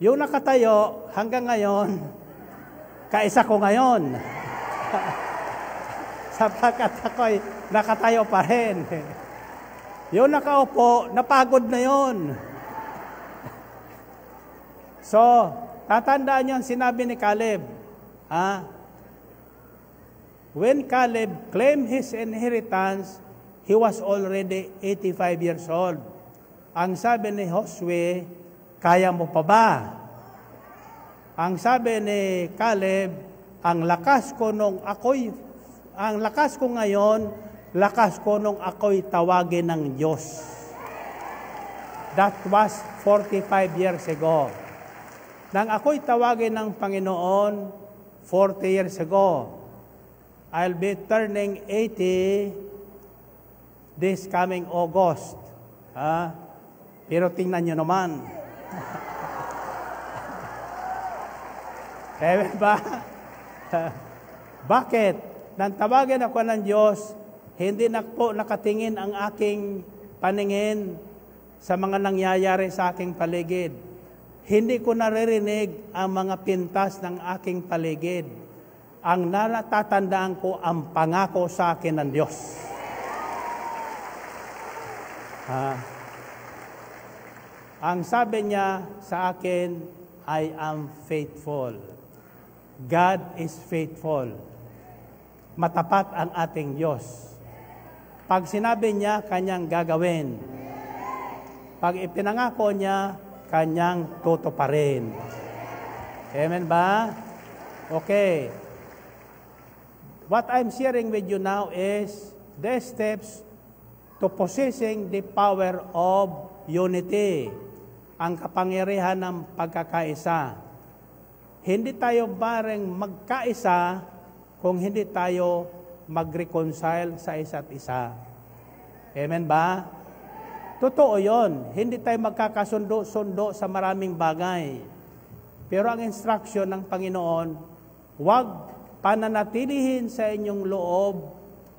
Yung nakatayo hanggang ngayon, kaisa ko ngayon. Sapagkat ako'y nakatayo pa rin. Yung nakaupo, napagod na yun. So, tatandaan niyo ang sinabi ni Caleb. When Caleb claimed his inheritance, he was already 85 years old. Ang sabi ni Josue, kaya mo pa ba? Ang sabi ni Caleb, ang lakas ko ngayon, lakas ko nung ako'y tawagin ng Diyos. That was 45 years ago. Nang ako'y tawagin ng Panginoon 40 years ago, I'll be turning 80 this coming August. Pero tingnan nyo naman. Kaya ba? Bakit? Nang tawagin ako ng Diyos, hindi na po nakatingin ang aking paningin sa mga nangyayari sa aking paligid. Hindi ko naririnig ang mga pintas ng aking paligid. Ang natatandaan ko ang pangako sa akin ng Diyos. Ang sabi niya sa akin, I am faithful. God is faithful. Matapat ang ating Diyos. Pag sinabi niya, kanyang gagawin. Pag ipinangako niya, kanyang tutuparin. Amen ba? Okay. What I'm sharing with you now is the steps to possessing the power of unity. Ang kapangyarihan ng pagkakaisa. Hindi tayo bareng magkaisa kung hindi tayo mag-reconcile sa isa't isa. Amen ba? Totoo yon. Hindi tayo magkakasundo-sundo sa maraming bagay. Pero ang instruction ng Panginoon, huwag pananatilihin sa inyong loob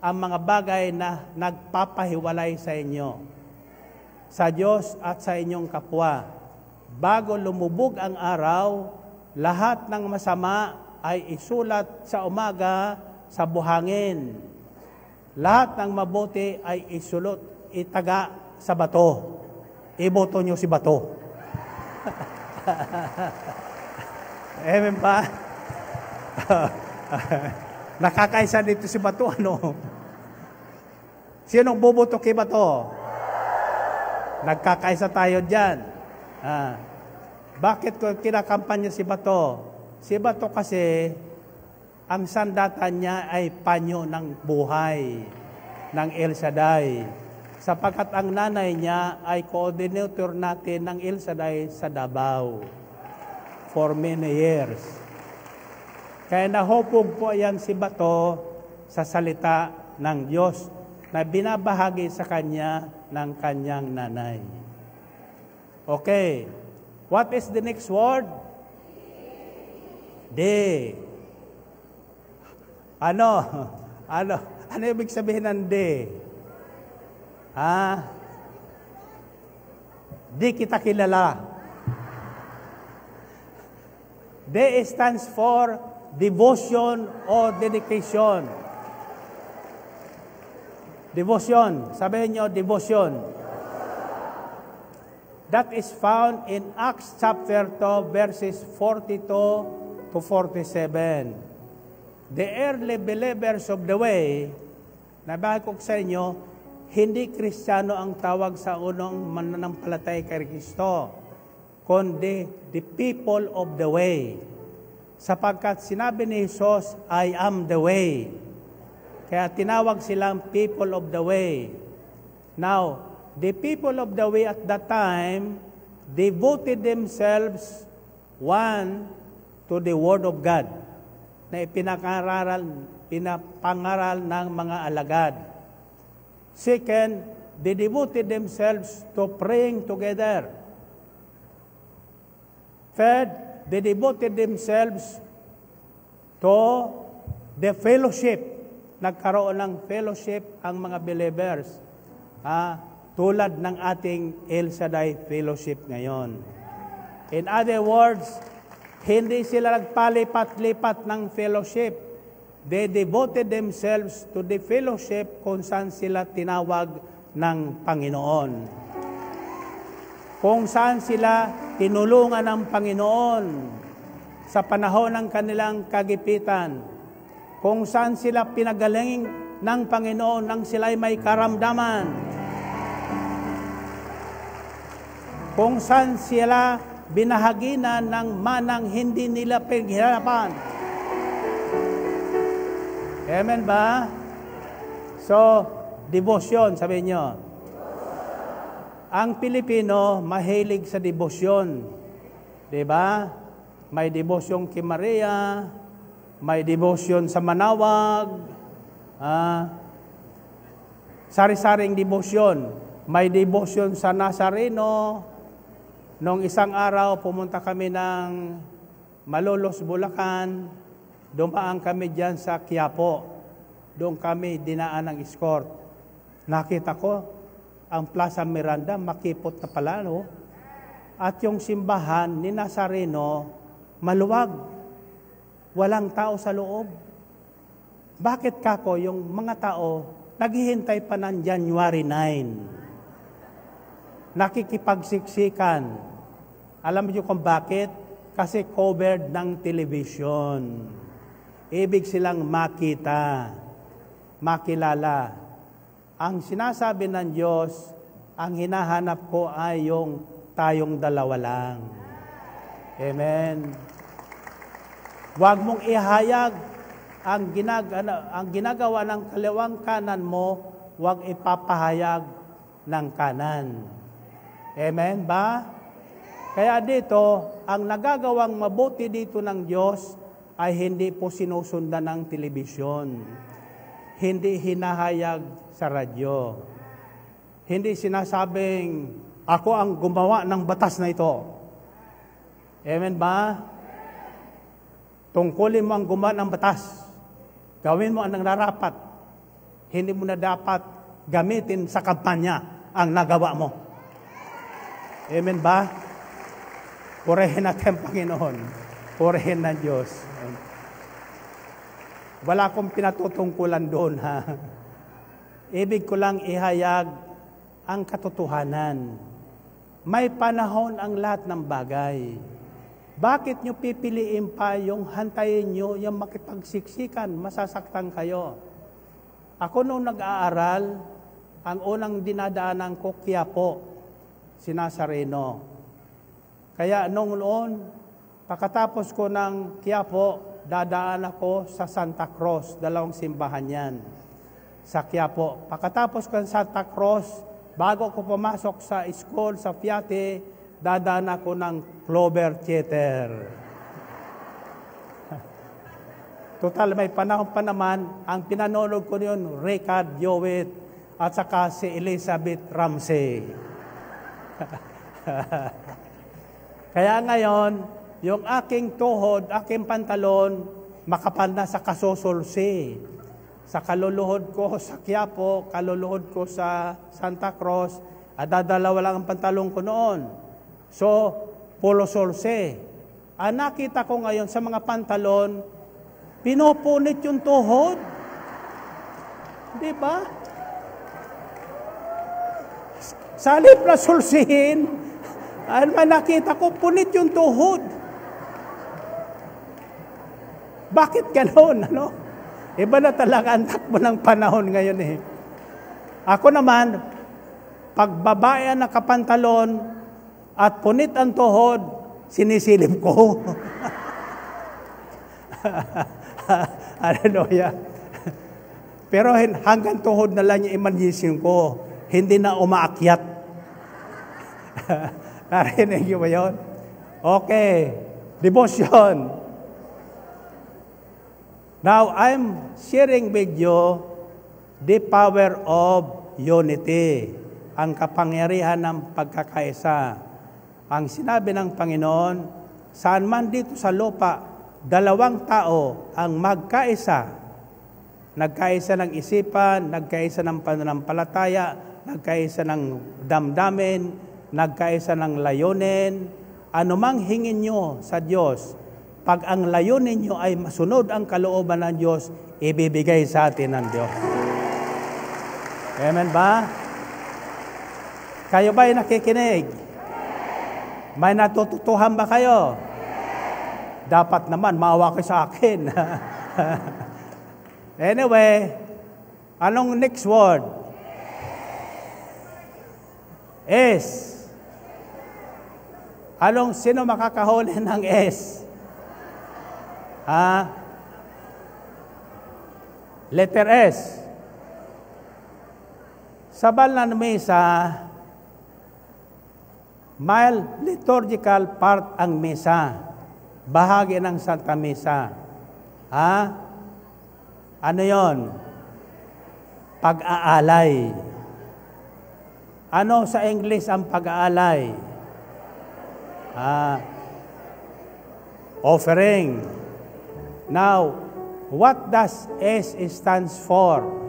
ang mga bagay na nagpapahiwalay sa inyo, sa Diyos at sa inyong kapwa. Bago lumubog ang araw, lahat ng masama ay isulat sa umaga sa buhangin. Lahat ng mabuti ay itaga sa bato. Iboto nyo si bato. Amen ba? Nakakaisa dito si bato, ano? Sinong buboto kay bato? Nagkakaisa tayo dyan. Bakit ko kinakampanya si bato? Si bato kasi, ang sandatan niya ay panyo ng buhay ng El Shaddai. Sapagkat ang nanay niya ay coordinator natin ng El Shaddai sa Davao for many years. Kaya nahupog po yan si bato sa salita ng Diyos na binabahagi sa kanya ng kanyang nanay. Okay. What is the next word? Day. Ano ibig sabihin ng day? Di kita kilala. Day stands for devotion or dedication. Devotion. Sabihin nyo, devotion. That is found in Acts chapter 2, verses 42 to 47. The early believers of the way, nabahag ko sa inyo, hindi Kristiyano ang tawag sa unang mananampalatay kay Kristo. kundi the people of the way. Sapagkat sinabi ni Jesus, I am the way. Kaya tinawag silang people of the way. Now, the people of the way at that time devoted themselves, one, to the Word of God, na pinapangaral ng mga alagad. Second, they devoted themselves to praying together. Third, they devoted themselves to the fellowship. Nagkaroon ng fellowship ang mga believers. Tulad ng ating El Shaddai Fellowship ngayon. In other words, hindi sila nagpalipat-lipat ng fellowship. They devoted themselves to the fellowship kung saan sila tinawag ng Panginoon. Kung saan sila tinulungan ng Panginoon sa panahon ng kanilang kagipitan. Kung saan sila pinagaling ng Panginoon nang sila'y may karamdaman. Kung saan sila binahaginan ng manang hindi nila pinaghirapan. Amen ba? So, devotion, sabi nyo. Ang Pilipino, mahilig sa devotion. Diba? May devotion kay Maria, may devotion sa Manawag, sari-saring devotion. May devotion sa Nazareno. Noong isang araw, pumunta kami ng Malolos, Bulacan. Dumaan kami dyan sa Quiapo. Doon kami dinaan ng escort. Nakita ko, ang Plaza Miranda, makipot na pala, no? At yung simbahan ni Nazareno, maluwag. Walang tao sa loob. Bakit kako yung mga tao naghihintay pa ng January 9? Nakikipagsiksikan. Alam niyo kung bakit? Kasi covered ng television. Ibig silang makita, makilala. Ang sinasabi ng Diyos, ang hinahanap ko ay yung tayong dalawa lang. Amen. Huwag mong ihayag ang ginagawa ng kaliwang kanan mo, huwag ipapahayag ng kanan. Amen ba? Kaya dito, ang nagagawang mabuti dito ng Diyos ay hindi po sinusundan ng telebisyon. Hindi hinahayag sa radyo. Hindi sinasabing, ako ang gumawa ng batas na ito. Amen ba? Tungkulin mo ang gumawa ng batas. Gawin mo ang nararapat. Hindi mo na dapat gamitin sa kampanya ang nagawa mo. Amen ba? Purihin natin, Panginoon. Purihin ng Diyos. Wala akong pinatutungkulan doon, ha? Ibig ko lang ihayag ang katotohanan. May panahon ang lahat ng bagay. Bakit nyo pipiliin pa yung hantayin nyo, yung makipagsiksikan, masasaktan kayo? Ako nung nag-aaral, ang unang dinadaanan ko, Quiapo, si Nazareno. Kaya nung noon, pagkatapos ko ng Quiapo, dadaan ako sa Santa Cruz, dalawang simbahan yan, sa Quiapo. Pagkatapos ko ng Santa Cruz, bago ko pumasok sa school, sa Fiate, dadaan ako ng Clover Theater. Total, may panahon pa naman, ang pinanonood ko yun, Ricard Jowett, at saka si Elizabeth Ramsey. Kaya ngayon, yung aking tuhod, aking pantalon, makapal na sa kasusulsi. Sa kaluluhod ko sa Quiapo, kaluluhod ko sa Santa Cruz, at dadalawa lang ang pantalon ko noon. So, polo sulsi. Ang nakita ko ngayon sa mga pantalon, pinupunit yung tuhod. Di ba? Sa halip na sulsihin, ano man nakita ko, punit yung tuhod. Bakit ganoon? Ano? Iba na talaga ang takbo ng panahon ngayon eh. Ako naman, pag babae na kapantalon, At punit ang tuhod, sinisilip ko. Hallelujah. Pero hanggang tuhod na lang yung imagisyon ko, hindi na umaakyat. Narinig niyo ba yun? Okay. Devotion. Now, I'm sharing with you the power of unity. Ang kapangyarihan ng pagkakaisa. Ang sinabi ng Panginoon, saan man dito sa lupa, dalawang tao ang magkaisa. Nagkaisa ng isipan, nagkaisa ng pananampalataya, nagkaisa ng damdamin, nagkaisa ng layunin. Anumang hingin nyo sa Diyos, pag ang layunin nyo ay masunod ang kalooban ng Diyos, ibibigay sa atin ng Diyos. Amen ba? Kayo ba'y nakikinig? May natututuhan ba kayo? Dapat naman, maawa kayo sa akin. Anyway, anong next word? S. Sino makakahuli ng S? Letter S. Sa banal na mesa, may liturgical part ang mesa. Bahagi ng Santa Misa. Ano yon? Pag-aalay. Ano sa English ang pag-aalay? Offering. Now, what does S stands for?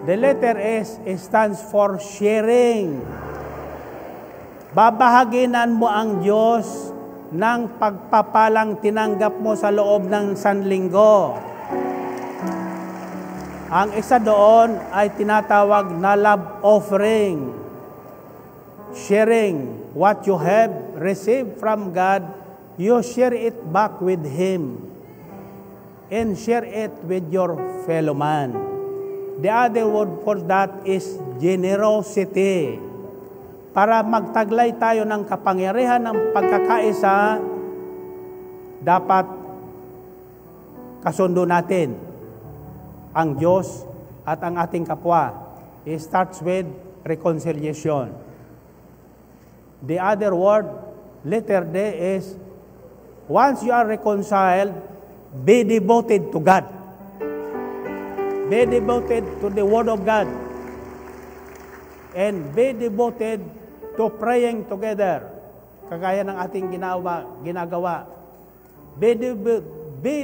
The letter S stands for sharing. Babahaginan mo ang Diyos ng pagpapalang tinanggap mo sa loob ng sanlinggo. Ang isa doon ay tinatawag na love offering. Sharing what you have received from God, you share it back with Him. And share it with your fellow man. The other word for that is generosity. Para magtaglay tayo ng kapangyarihan ng pagkakaisa, dapat kasundo natin ang Diyos at ang ating kapwa. It starts with reconciliation. The other word, letter D, is once you are reconciled, be devoted to God. Be devoted to the Word of God. And be devoted to praying together. Kagaya ng ating ginagawa. Be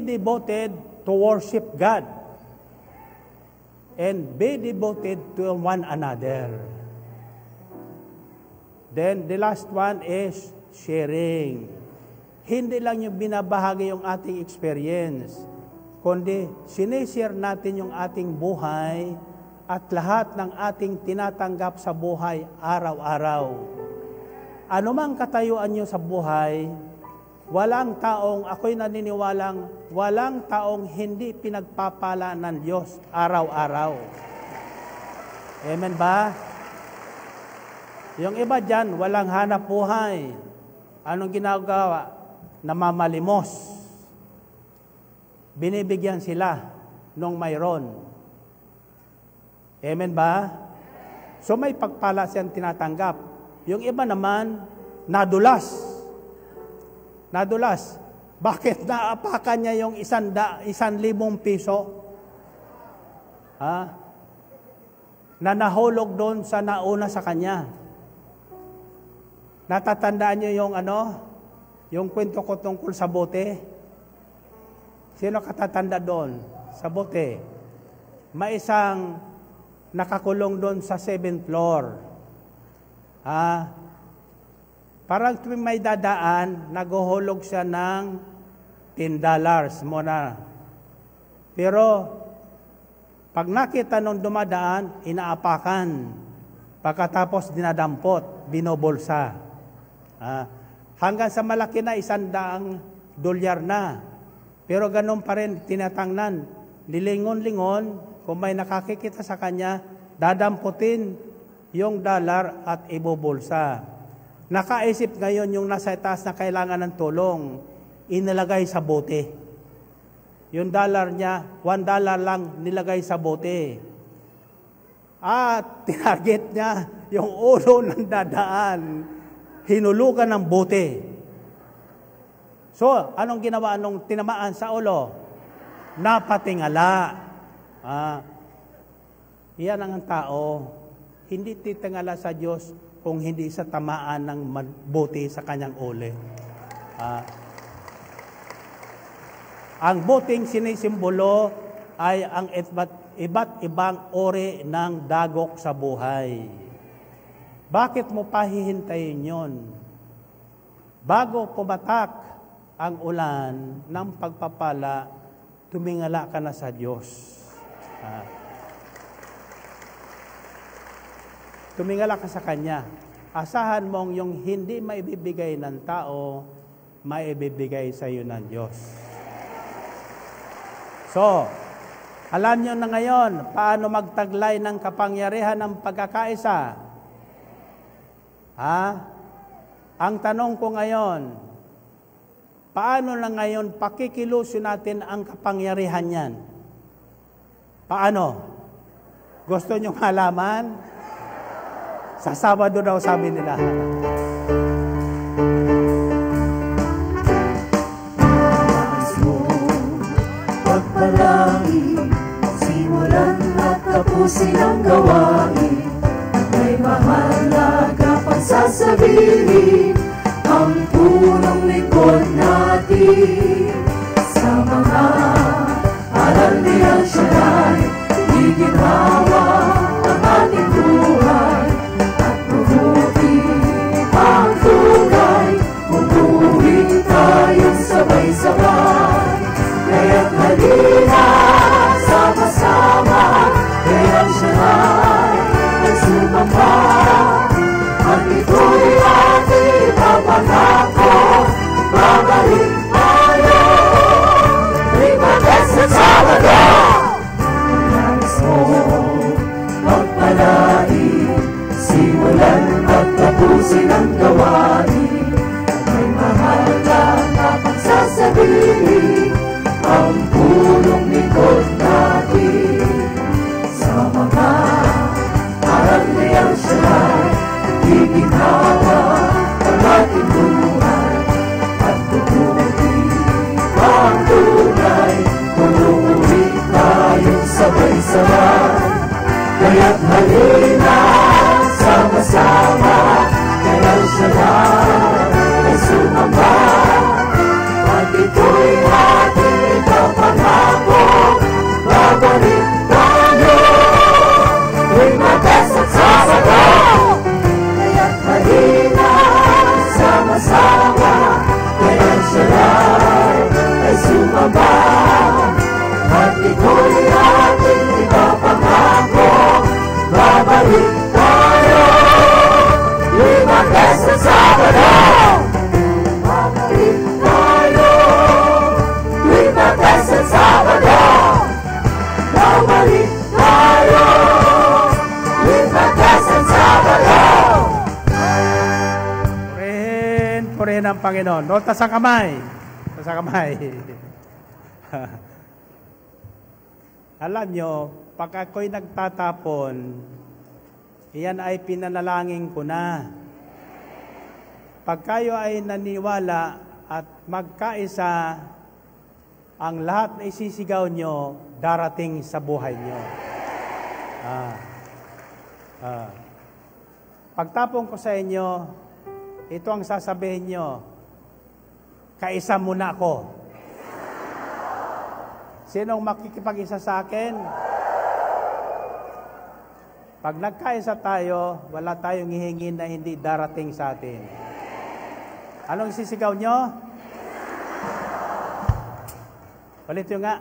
devoted to worship God. And be devoted to one another. Then the last one is sharing. Hindi lang yung binabahagi yung ating experience, kundi sinishare natin yung ating buhay at lahat ng ating tinatanggap sa buhay araw-araw. Ano mang katayuan nyo sa buhay, ako'y naniniwalang, walang taong hindi pinagpapala ng Diyos araw-araw. Amen ba? Yung iba dyan, walang hanap buhay. Anong ginagawa? Namamalimos. Binibigyan sila nung mayroon. Amen ba? So may pagpala siyang tinatanggap. Yung iba naman, nadulas. Bakit naapakan niya yung 1,000 piso? Na nahulog doon sa nauna sa kanya. Natatandaan niyo yung kwento ko tungkol sa bote? Sino katatanda doon sa bote? May isang nakakulong doon sa 7th floor. Parang tuwing may dadaan, naguhulog siya ng $10 muna. Pero, pag nakita nung dumadaan, inaapakan. Pagkatapos dinadampot, binobolsa. Hanggang sa malaki na $100 na. Pero ganun pa rin tinatangnan. Lilingon-lingon, kung may nakakikita sa kanya, dadamputin yung dollar at ibubulsa. Nakaisip ngayon yung nasa itaas na kailangan ng tulong, inilagay sa bote. Yung dollar niya, $1 lang nilagay sa bote. At tinarget niya yung ulo ng dadaan, hinulugan ng bote. So, anong ginawa nung tinamaan sa ulo? Napatingala. Iyan ang tao. Hindi titingala sa Diyos kung hindi sa tamaan ng bote sa kanyang ulo. Ang boteng sinisimbolo ay ang iba't ibang uri ng dagok sa buhay. Bakit mo pahihintayin yon? Bago pumatak ang ulan ng pagpapala, tumingala ka na sa Diyos. Tumingala ka sa Kanya. Asahan mong yung hindi maibibigay ng tao, maibibigay sa iyo ng Diyos. So, alam nyo na ngayon, paano magtaglay ng kapangyarihan ng pagkakaisa? Ang tanong ko ngayon, paano na ngayon pakikiluso natin ang kapangyarihan yan? Paano? Gusto nyo malaman? Sa Sabado daw sabi nila. Pagpalangin, simulan at tapusin ang gawain. May mahalaga pang sasabihin ang punong likod natin. Sa mga aral niyang siya'y iginhawa ang ating buhay at mabuti ang tunay. Umuwi tayong sabay-sabay. Kaya't halina, sama-sama, kayang siya'y nagsumamba. At ito'y ating papangako, babalik tayo, Limates at Sabado. Nais mo magpalain, simulan at tapusin ang gawain. May mahalaga pang sasabihin ang punong likod natin. Sa mga aral niyang siya'y iginhawa ang ating buhay at tututi ang tunay. Umuwi tayong sabay-sabay. Kaya't halina, sama-sama, kayang siya'y ay sumamba. At ito'y ating ipapangako, babalik tayo, Limates at Sabado. Kaya't halina, sama-sama, kayang siya'y ay sumamba. At ito'y ating ipapangako, babalik tayo, Limates at Sabado. Babalik tayo, Limates at Sabado. Babalik tayo, Limates at Sabado. Purihin ang Panginoon. No, sa kamay. Sa kamay. Alam nyo, pag ako'y nagtatapon, iyan ay pinanalangin ko na. Pag kayo ay naniwala at magkaisa, ang lahat na isisigaw nyo, darating sa buhay nyo. Pagtapon ko sa inyo, ito ang sasabihin nyo, kaisa muna ako. Sinong makikipag-isa sa akin? Pag nagkaisa tayo, wala tayong hihingin na hindi darating sa atin. Anong sisigaw nyo? Ulit nyo nga.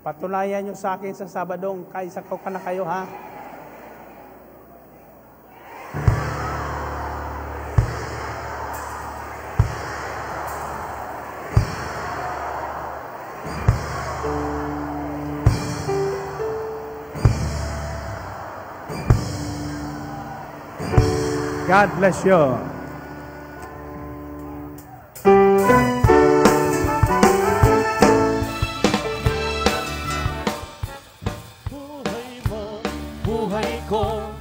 Patunayan nyo sa akin sa Sabadong, kaisa ko ka na kayo, ha? God bless you. Buhay mo, buhay ko,